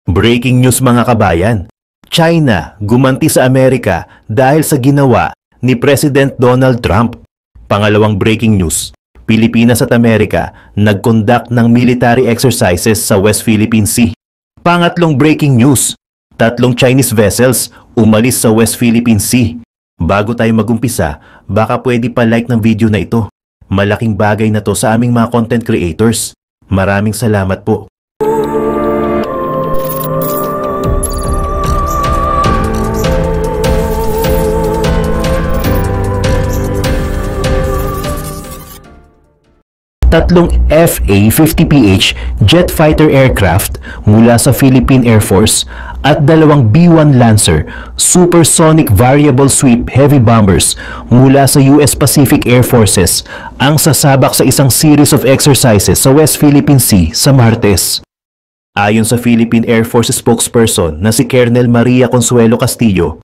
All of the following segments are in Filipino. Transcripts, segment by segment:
Breaking news mga kabayan, China gumanti sa Amerika dahil sa ginawa ni President Donald Trump. Pangalawang breaking news, Pilipinas at Amerika nag-conduct ng military exercises sa West Philippine Sea. Pangatlong breaking news, 3 Chinese vessels umalis sa West Philippine Sea. Bago tayo magumpisa, baka pwede pa like ng video na ito. Malaking bagay na to sa aming mga content creators. Maraming salamat po. Tatlong FA-50PH jet fighter aircraft mula sa Philippine Air Force at 2 B-1 Lancer supersonic variable sweep heavy bombers mula sa US Pacific Air Forces ang sasabak sa isang series of exercises sa West Philippine Sea sa Martes. Ayon sa Philippine Air Force spokesperson na si Colonel Maria Consuelo Castillo,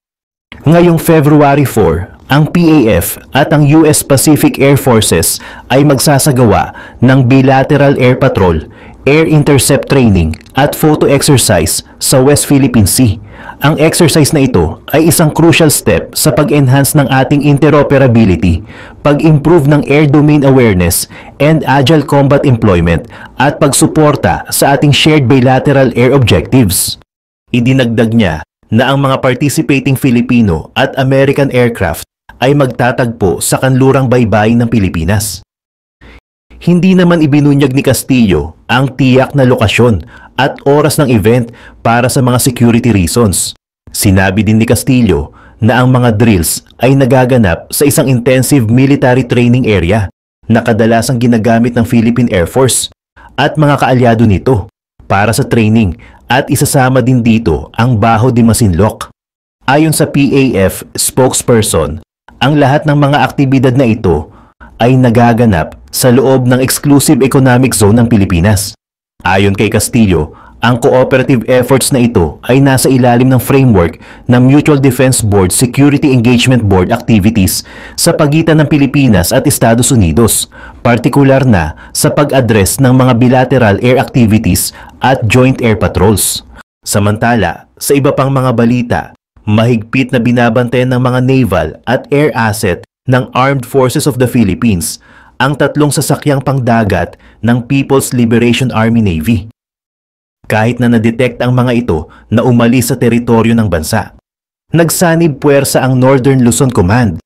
ngayong February 4, ang PAF at ang US Pacific Air Forces ay magsasagawa ng bilateral air patrol, air intercept training at photo exercise sa West Philippine Sea. Ang exercise na ito ay isang crucial step sa pag-enhance ng ating interoperability, pag-improve ng air domain awareness and agile combat employment at pagsuporta sa ating shared bilateral air objectives. Idinagdag niya na ang mga participating Filipino at American aircraft ay magtatagpo sa kanlurang baybayin ng Pilipinas. Hindi naman ibinunyag ni Castillo ang tiyak na lokasyon at oras ng event para sa mga security reasons. Sinabi din ni Castillo na ang mga drills ay nagaganap sa isang intensive military training area na kadalasang ginagamit ng Philippine Air Force at mga kaalyado nito para sa training at isasama din dito ang Bajo de Masinloc. Ayon sa PAF spokesperson, ang lahat ng mga aktibidad na ito ay nagaganap sa loob ng Exclusive Economic Zone ng Pilipinas. Ayon kay Castillo, ang cooperative efforts na ito ay nasa ilalim ng framework ng Mutual Defense Board Security Engagement Board activities sa pagitan ng Pilipinas at Estados Unidos, partikular na sa pag-address ng mga bilateral air activities at joint air patrols. Samantala, sa iba pang mga balita, mahigpit na binabantayan ng mga naval at air asset ng Armed Forces of the Philippines ang 3 sasakyang pangdagat ng People's Liberation Army Navy. Kahit na na-detect ang mga ito na umalis sa teritoryo ng bansa. Nagsanib puwersa ang Northern Luzon Command,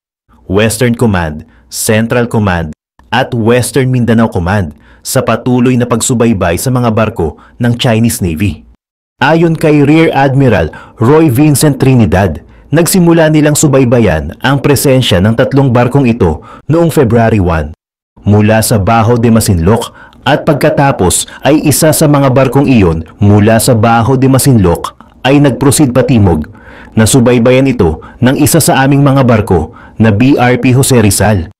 Western Command, Central Command at Western Mindanao Command sa patuloy na pagsubaybay sa mga barko ng Chinese Navy. Ayon kay Rear Admiral Roy Vincent Trinidad, nagsimula nilang subaybayan ang presensya ng 3 barkong ito noong February 1 mula sa Bajo de Masinloc at pagkatapos ay isa sa mga barkong iyon mula sa Bajo de Masinloc ay nag-proceed patimog na subaybayan ito ng isa sa aming mga barko na BRP Jose Rizal.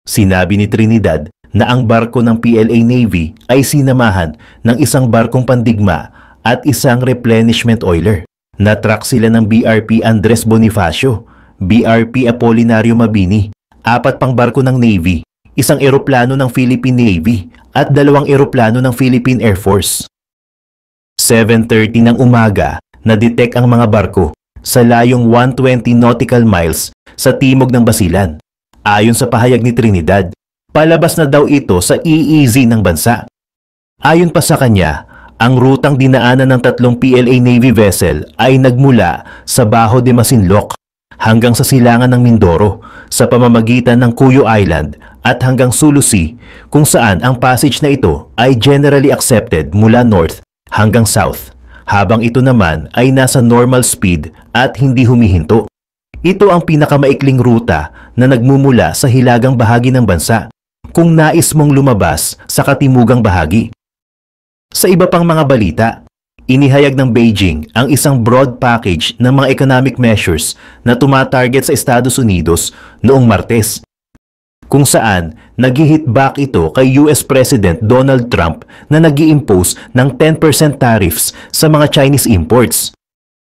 Sinabi ni Trinidad na ang barko ng PLA Navy ay sinamahan ng isang barkong pandigma at isang replenishment oiler. Na-track sila ng BRP Andres Bonifacio, BRP Apolinario Mabini, 4 pang barko ng Navy, isang eroplano ng Philippine Navy at 2 eroplano ng Philippine Air Force. 7:30 ng umaga, na-detect ang mga barko sa layong 120 nautical miles sa timog ng Basilan. Ayon sa pahayag ni Trinidad, palabas na daw ito sa EEZ ng bansa. Ayon pa sa kanya, ang rutang dinaanan ng 3 PLA Navy vessel ay nagmula sa Bajo de Masinloc hanggang sa silangan ng Mindoro sa pamamagitan ng Cuyo Island at hanggang Sulu Sea, kung saan ang passage na ito ay generally accepted mula north hanggang south, habang ito naman ay nasa normal speed at hindi humihinto. Ito ang pinakamaikling ruta na nagmumula sa hilagang bahagi ng bansa kung nais mong lumabas sa katimugang bahagi. Sa iba pang mga balita, inihayag ng Beijing ang isang broad package ng mga economic measures na tumatarget sa Estados Unidos noong Martes, kung saan nag-hit back ito kay US President Donald Trump na nag-i-impose ng 10% tariffs sa mga Chinese imports.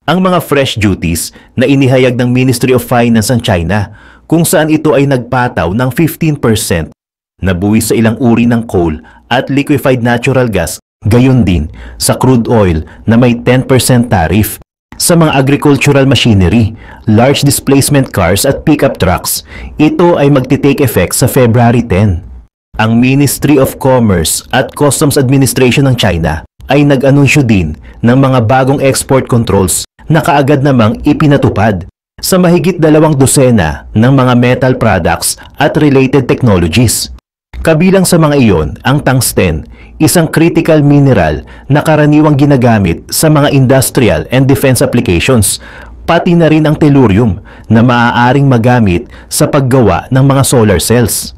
Ang mga fresh duties na inihayag ng Ministry of Finance ng China, kung saan ito ay nagpataw ng 15% na buwis sa ilang uri ng coal at liquefied natural gas Gayon din sa crude oil na may 10% tariff. Sa mga agricultural machinery, large displacement cars at pickup trucks, ito ay magti-take effect sa February 10. Ang Ministry of Commerce at Customs Administration ng China ay nag-anunsyo din ng mga bagong export controls na kaagad namang ipinatupad sa mahigit 200 ng mga metal products at related technologies. Kabilang sa mga iyon ang tungsten, isang critical mineral na karaniwang ginagamit sa mga industrial and defense applications, pati na rin ang tellurium na maaaring magamit sa paggawa ng mga solar cells.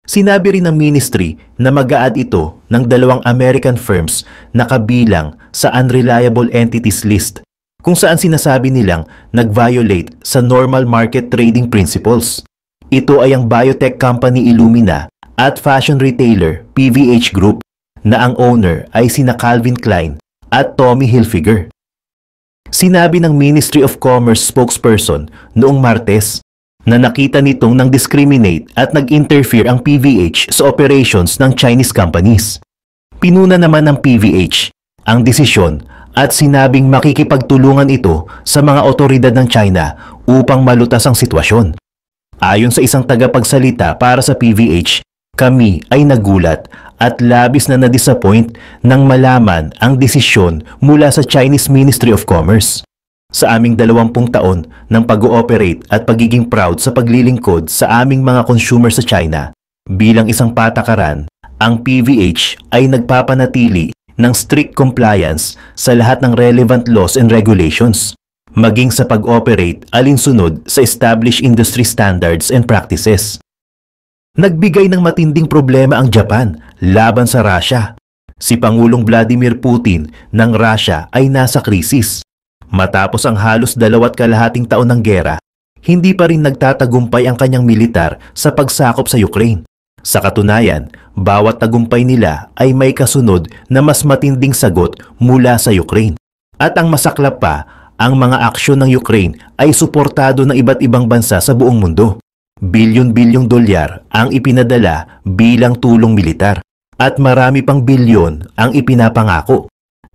Sinabi rin ng ministry na mag-a-add ito ng 2 American firms na kabilang sa unreliable entities list, kung saan sinasabi nilang nag-violate sa normal market trading principles. Ito ay ang biotech company Illumina at fashion retailer PVH Group na ang owner ay sina Calvin Klein at Tommy Hilfiger. Sinabi ng Ministry of Commerce spokesperson noong Martes na nakita nitong nang discriminate at nag-interfere ang PVH sa operations ng Chinese companies. Pinuna naman ng PVH ang desisyon at sinabing makikipagtulungan ito sa mga otoridad ng China upang malutas ang sitwasyon. Ayon sa isang tagapagsalita para sa PVH, kami ay nagulat at labis na na-disappoint nang malaman ang desisyon mula sa Chinese Ministry of Commerce. Sa aming 20 taon ng pag-ooperate at pagiging proud sa paglilingkod sa aming mga consumer sa China, bilang isang patakaran, ang PVH ay nagpapanatili ng strict compliance sa lahat ng relevant laws and regulations, maging sa pag-operate alinsunod sa established industry standards and practices. Nagbigay ng matinding problema ang Japan laban sa Russia. Si Pangulong Vladimir Putin ng Russia ay nasa krisis. Matapos ang halos 2.5 taon ng gera, hindi pa rin nagtatagumpay ang kanyang militar sa pagsakop sa Ukraine. Sa katunayan, bawat tagumpay nila ay may kasunod na mas matinding sagot mula sa Ukraine. At ang masaklap pa, ang mga aksyon ng Ukraine ay suportado ng iba't ibang bansa sa buong mundo. Bilyon-bilyong dolyar ang ipinadala bilang tulong militar at marami pang bilyon ang ipinapangako.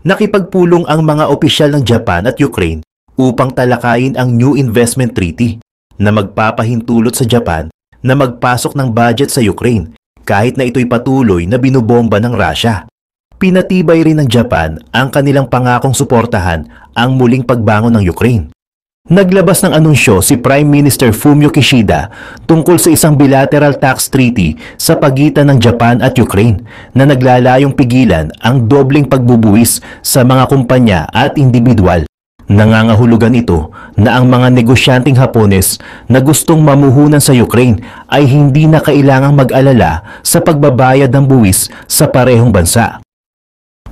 Nakipagpulong ang mga opisyal ng Japan at Ukraine upang talakayin ang New Investment Treaty na magpapahintulot sa Japan na magpasok ng budget sa Ukraine kahit na ito'y patuloy na binobomba ng Russia. Pinatibay rin ng Japan ang kanilang pangakong suportahan ang muling pagbangon ng Ukraine. Naglabas ng anunsyo si Prime Minister Fumio Kishida tungkol sa isang bilateral tax treaty sa pagitan ng Japan at Ukraine na naglalayong pigilan ang dobleng pagbubuwis sa mga kumpanya at individual. Nangangahulugan ito na ang mga negosyanteng Hapones na gustong mamuhunan sa Ukraine ay hindi na kailangang mag-alala sa pagbabayad ng buwis sa parehong bansa.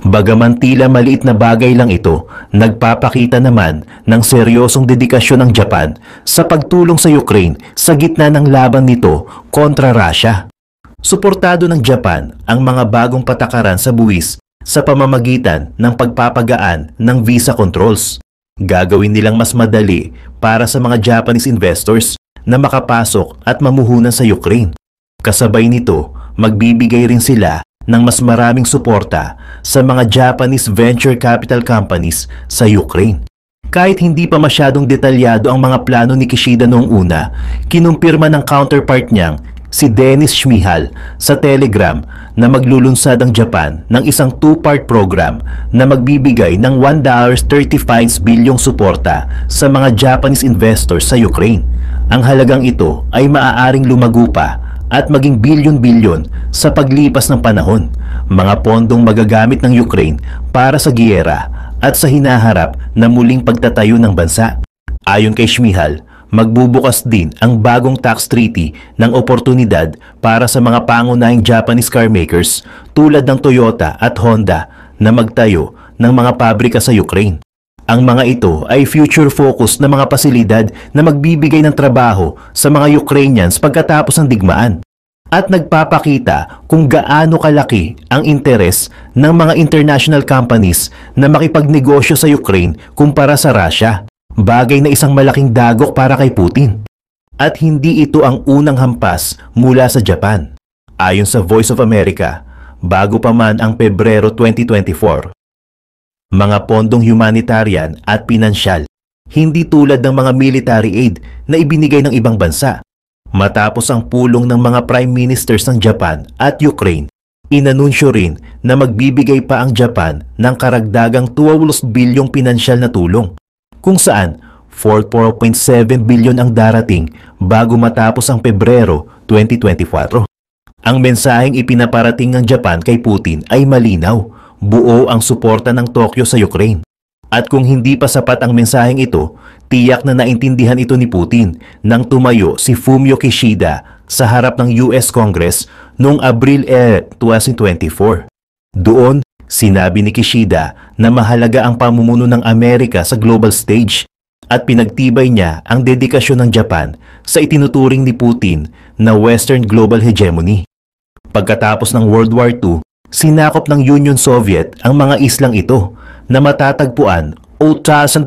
Bagaman tila maliit na bagay lang ito, nagpapakita naman ng seryosong dedikasyon ng Japan sa pagtulong sa Ukraine sa gitna ng laban nito kontra Russia. Suportado ng Japan ang mga bagong patakaran sa buwis sa pamamagitan ng pagpapagaan ng visa controls. Gagawin nilang mas madali para sa mga Japanese investors na makapasok at mamuhunan sa Ukraine. Kasabay nito, magbibigay rin sila ng mas maraming suporta sa mga Japanese venture capital companies sa Ukraine. Kahit hindi pa masyadong detalyado ang mga plano ni Kishida noong una, kinumpirma ng counterpart niyang si Dennis Shmihal sa Telegram na maglulunsad ang Japan ng isang 2-part program na magbibigay ng $1.35 bilyong suporta sa mga Japanese investors sa Ukraine. Ang halagang ito ay maaaring lumago pa at maging bilyon-bilyon sa paglipas ng panahon, mga pondong magagamit ng Ukraine para sa giyera at sa hinaharap na muling pagtatayo ng bansa. Ayon kay Shmihal, magbubukas din ang bagong tax treaty ng oportunidad para sa mga pangunahing Japanese car makers tulad ng Toyota at Honda na magtayo ng mga pabrika sa Ukraine. Ang mga ito ay future-focused na mga pasilidad na magbibigay ng trabaho sa mga Ukrainians pagkatapos ng digmaan at nagpapakita kung gaano kalaki ang interes ng mga international companies na makipagnegosyo sa Ukraine kumpara sa Russia, bagay na isang malaking dagok para kay Putin. At hindi ito ang unang hampas mula sa Japan. Ayon sa Voice of America, bago pa man ang Pebrero 2024. Mga pondong humanitarian at pinansyal, hindi tulad ng mga military aid na ibinigay ng ibang bansa. Matapos ang pulong ng mga prime ministers ng Japan at Ukraine, inanunsyo rin na magbibigay pa ang Japan ng karagdagang 12 bilyong pinansyal na tulong, kung saan 4.7 bilyon ang darating bago matapos ang Pebrero 2024. Ang mensaheng ipinaparating ng Japan kay Putin ay malinaw, buo ang suporta ng Tokyo sa Ukraine. At kung hindi pa sapat ang mensaheng ito, tiyak na naintindihan ito ni Putin nang tumayo si Fumio Kishida sa harap ng US Congress noong Abril 2024. Doon, sinabi ni Kishida na mahalaga ang pamumuno ng Amerika sa global stage at pinagtibay niya ang dedikasyon ng Japan sa itinuturing ni Putin na Western global hegemony. Pagkatapos ng World War II, sinakop ng Union Soviet ang mga islang ito na matatagpuan 8,000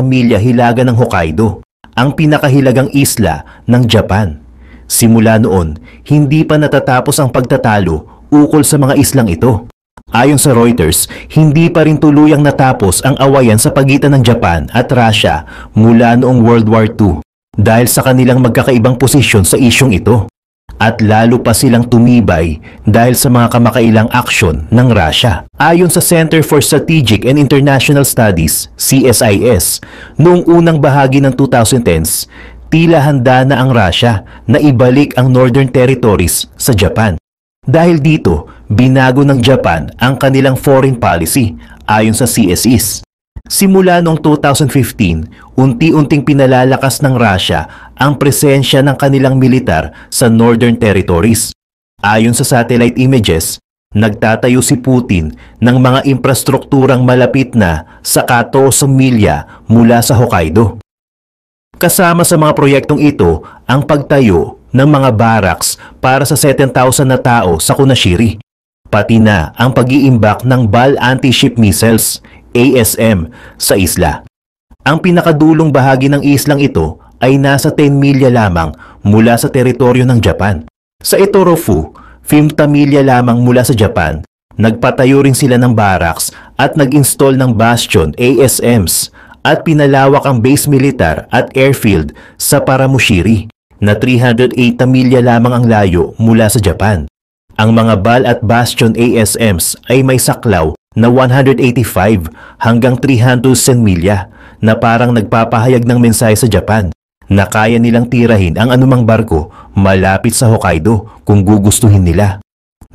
milya hilaga ng Hokkaido, ang pinakahilagang isla ng Japan. Simula noon, hindi pa natatapos ang pagtatalo ukol sa mga islang ito. Ayon sa Reuters, hindi pa rin tuluyang natapos ang awayan sa pagitan ng Japan at Russia mula noong World War II dahil sa kanilang magkakaibang posisyon sa isyong ito. At lalo pa silang tumibay dahil sa mga kamakailang aksyon ng Russia. Ayon sa Center for Strategic and International Studies, CSIS, noong unang bahagi ng 2010s, tila handa na ang Russia na ibalik ang Northern Territories sa Japan. Dahil dito, binago ng Japan ang kanilang foreign policy ayon sa CSIS. Simula noong 2015, unti-unting pinalalakas ng Russia ang presensya ng kanilang militar sa Northern Territories. Ayon sa satellite images, nagtatayo si Putin ng mga infrastrukturang malapit na sa 14 milya mula sa Hokkaido. Kasama sa mga proyektong ito ang pagtayo ng mga barracks para sa 7,000 na tao sa Kunashiri, pati na ang pag-iimbak ng BAL anti-ship missiles ASM sa isla. Ang pinakadulong bahagi ng islang ito ay nasa 10 milya lamang mula sa teritoryo ng Japan. Sa Itorofu, 50 milya lamang mula sa Japan, nagpatayo rin sila ng barracks at nag-install ng bastion ASMs at pinalawak ang base militar at airfield sa Paramushiri na 380 milya lamang ang layo mula sa Japan. Ang mga BAL at bastion ASMs ay may saklaw na 185 hanggang 300 milya na parang nagpapahayag ng mensahe sa Japan na kaya nilang tirahin ang anumang barko malapit sa Hokkaido kung gugustuhin nila.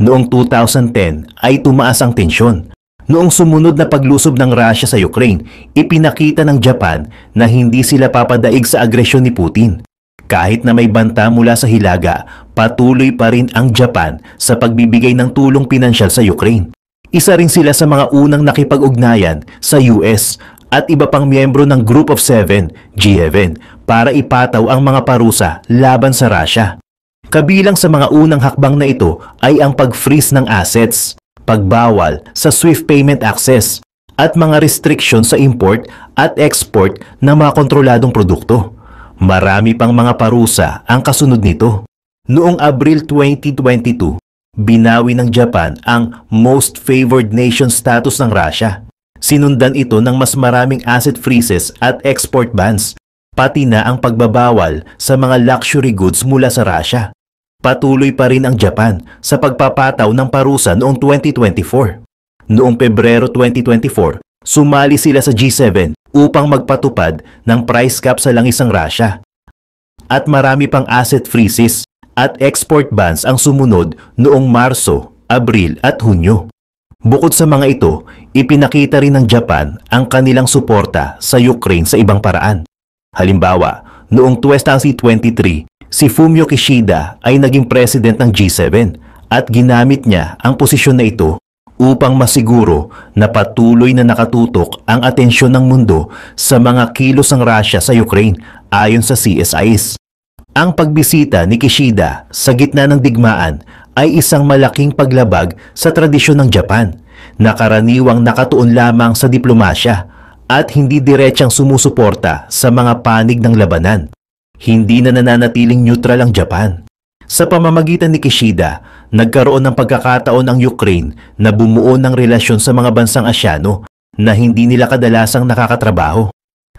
Noong 2010 ay tumaas ang tensyon. Noong sumunod na paglusob ng Russia sa Ukraine, ipinakita ng Japan na hindi sila papadaig sa agresyon ni Putin. Kahit na may banta mula sa hilaga, patuloy pa rin ang Japan sa pagbibigay ng tulong pinansyal sa Ukraine. Isa rin sila sa mga unang nakipag-ugnayan sa US at iba pang miyembro ng Group of 7, G7, para ipataw ang mga parusa laban sa Russia. Kabilang sa mga unang hakbang na ito ay ang pag-freeze ng assets, pagbawal sa SWIFT payment access, at mga restriction sa import at export ng mga kontroladong produkto. Marami pang mga parusa ang kasunod nito. Noong Abril 2022, binawi ng Japan ang Most Favored Nation status ng Russia. Sinundan ito ng mas maraming asset freezes at export bans, pati na ang pagbabawal sa mga luxury goods mula sa Russia. Patuloy pa rin ang Japan sa pagpapataw ng parusa noong 2024. Noong Pebrero 2024, sumali sila sa G7 upang magpatupad ng price cap sa langis ng Russia. At marami pang asset freezes at export bans ang sumunod noong Marso, Abril at Hunyo. Bukod sa mga ito, ipinakita rin ng Japan ang kanilang suporta sa Ukraine sa ibang paraan. Halimbawa, noong 2023, si Fumio Kishida ay naging president ng G7 at ginamit niya ang posisyon na ito upang masiguro na patuloy na nakatutok ang atensyon ng mundo sa mga kilos ng Russia sa Ukraine ayon sa CSIS. Ang pagbisita ni Kishida sa gitna ng digmaan ay isang malaking paglabag sa tradisyon ng Japan na karaniwang nakatuon lamang sa diplomasya at hindi diretsang sumusuporta sa mga panig ng labanan. Hindi na nananatiling neutral ang Japan. Sa pamamagitan ni Kishida, nagkaroon ng pagkakataon ang Ukraine na bumuo ng relasyon sa mga bansang Asyano na hindi nila kadalasang nakakatrabaho.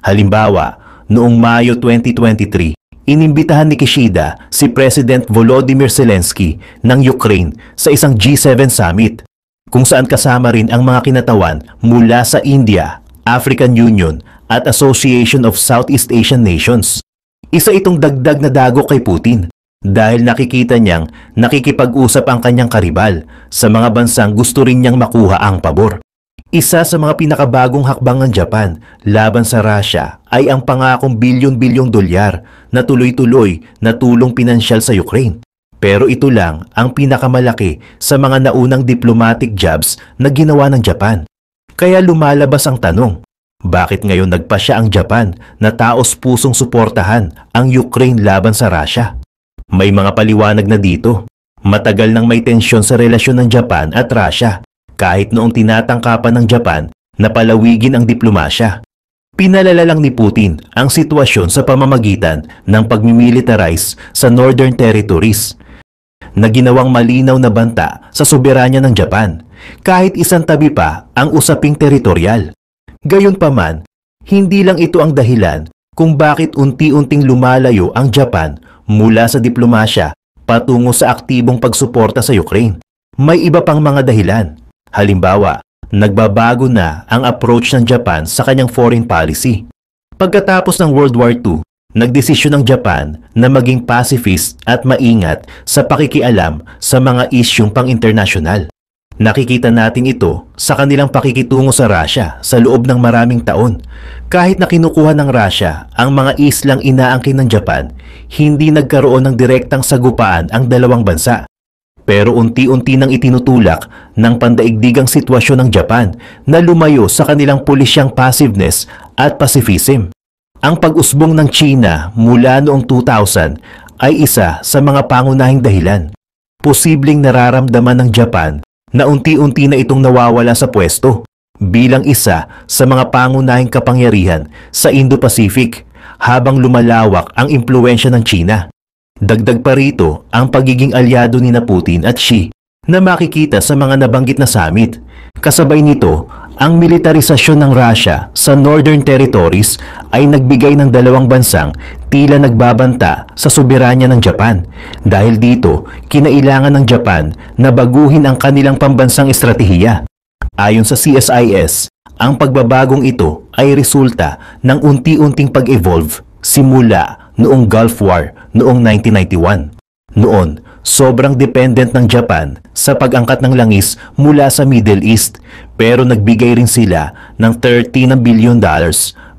Halimbawa, noong Mayo 2023, inimbitahan ni Kishida si President Volodymyr Zelensky ng Ukraine sa isang G7 summit, kung saan kasama rin ang mga kinatawan mula sa India, African Union at Association of Southeast Asian Nations. Isa itong dagdag na dagok kay Putin dahil nakikita niyang nakikipag-usap ang kanyang karibal sa mga bansang gusto rin niyang makuha ang pabor. Isa sa mga pinakabagong hakbang ng Japan laban sa Russia ay ang pangakong bilyon-bilyong dolyar na tuloy-tuloy na tulong pinansyal sa Ukraine. Pero ito lang ang pinakamalaki sa mga naunang diplomatic jobs na ginawa ng Japan. Kaya lumalabas ang tanong, bakit ngayon nagpasya ang Japan na taos-pusong suportahan ang Ukraine laban sa Russia? May mga paliwanag na dito. Matagal nang may tensyon sa relasyon ng Japan at Russia, kahit noong tinatangkapan ng Japan na palawigin ang diplomasya. Pinalala lang ni Putin ang sitwasyon sa pamamagitan ng pagmimilitarize sa Northern Territories na ginawang malinaw na banta sa soberanya ng Japan, kahit isang tabi pa ang usaping teritorial. Gayunpaman, hindi lang ito ang dahilan kung bakit unti-unting lumalayo ang Japan mula sa diplomasya patungo sa aktibong pagsuporta sa Ukraine. May iba pang mga dahilan. Halimbawa, nagbabago na ang approach ng Japan sa kanyang foreign policy. Pagkatapos ng World War II, nagdesisyon ng Japan na maging pacifist at maingat sa pakikialam sa mga isyung pang-internasyonal. Nakikita natin ito sa kanilang pakikitungo sa Russia sa loob ng maraming taon. Kahit na kinukuha ng Russia ang mga islang inaangkin ng Japan, hindi nagkaroon ng direktang sagupaan ang dalawang bansa. Pero unti-unti nang itinutulak ng pandaigdigang sitwasyon ng Japan na lumayo sa kanilang pulisyang passiveness at pacifism. Ang pag-usbong ng China mula noong 2000 ay isa sa mga pangunahing dahilan. Posibleng nararamdaman ng Japan na unti-unti na itong nawawala sa pwesto bilang isa sa mga pangunahing kapangyarihan sa Indo-Pacific habang lumalawak ang impluwensya ng China. Dagdag pa rito ang pagiging alyado ni Putin at Xi na makikita sa mga nabanggit na summit. Kasabay nito, ang militarisasyon ng Russia sa Northern Territories ay nagbigay ng dalawang bansang tila nagbabanta sa soberanya ng Japan. Dahil dito, kinailangan ng Japan na baguhin ang kanilang pambansang estratehiya. Ayon sa CSIS, ang pagbabagong ito ay resulta ng unti-unting pag-evolve simula noong Gulf War noong 1991. Noon, sobrang dependent ng Japan sa pag-angkat ng langis mula sa Middle East, pero nagbigay rin sila ng $30 billion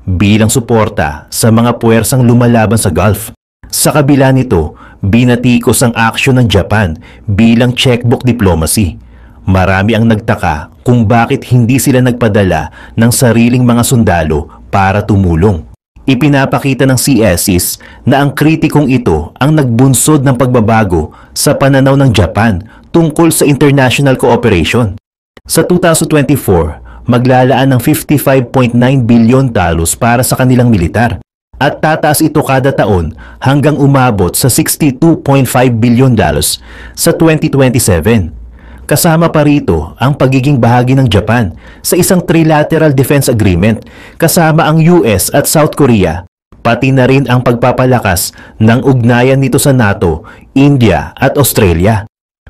bilang suporta sa mga puwersang lumalaban sa Gulf. Sa kabila nito, binatikos ang aksyon ng Japan bilang checkbook diplomacy. Marami ang nagtaka kung bakit hindi sila nagpadala ng sariling mga sundalo para tumulong. Ipinapakita ng CSIS na ang kritikong ito ang nagbunsod ng pagbabago sa pananaw ng Japan tungkol sa international cooperation. Sa 2024, maglalaan ng $55.9 billion para sa kanilang militar at tataas ito kada taon hanggang umabot sa $62.5 billion sa 2027. Kasama pa rito ang pagiging bahagi ng Japan sa isang trilateral defense agreement kasama ang US at South Korea, pati na rin ang pagpapalakas ng ugnayan nito sa NATO, India at Australia.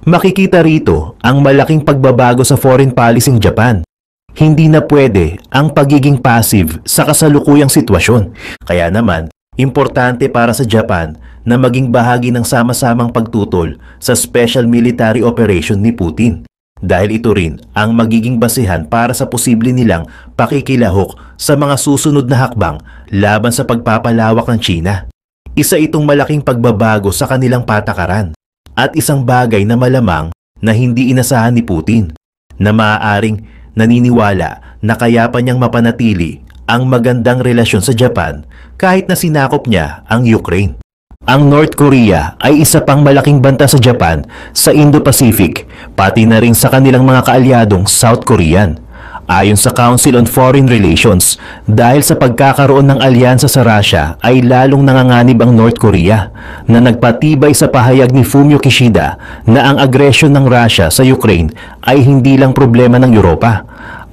Makikita rito ang malaking pagbabago sa foreign policy ng Japan. Hindi na pwede ang pagiging passive sa kasalukuyang sitwasyon. Kaya naman, importante para sa Japan na maging bahagi ng sama-samang pagtutol sa special military operation ni Putin. Dahil ito rin ang magiging basihan para sa posible nilang pakikilahok sa mga susunod na hakbang laban sa pagpapalawak ng China. Isa itong malaking pagbabago sa kanilang patakaran at isang bagay na malamang na hindi inasahan ni Putin, na maaaring naniniwala na kaya pa niyang mapanatili ang magandang relasyon sa Japan kahit na sinakop niya ang Ukraine. Ang North Korea ay isa pang malaking banta sa Japan sa Indo-Pacific, pati na rin sa kanilang mga kaalyadong South Korean. Ayon sa Council on Foreign Relations, dahil sa pagkakaroon ng alyansa sa Russia ay lalong nanganganib ang North Korea na nagpatibay sa pahayag ni Fumio Kishida na ang agresyon ng Russia sa Ukraine ay hindi lang problema ng Europa.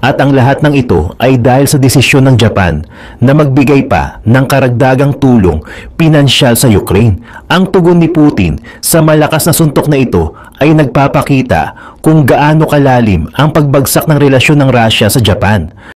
At ang lahat ng ito ay dahil sa desisyon ng Japan na magbigay pa ng karagdagang tulong pinansyal sa Ukraine. Ang tugon ni Putin sa malakas na suntok na ito ay nagpapakita kung gaano kalalim ang pagbagsak ng relasyon ng Russia sa Japan.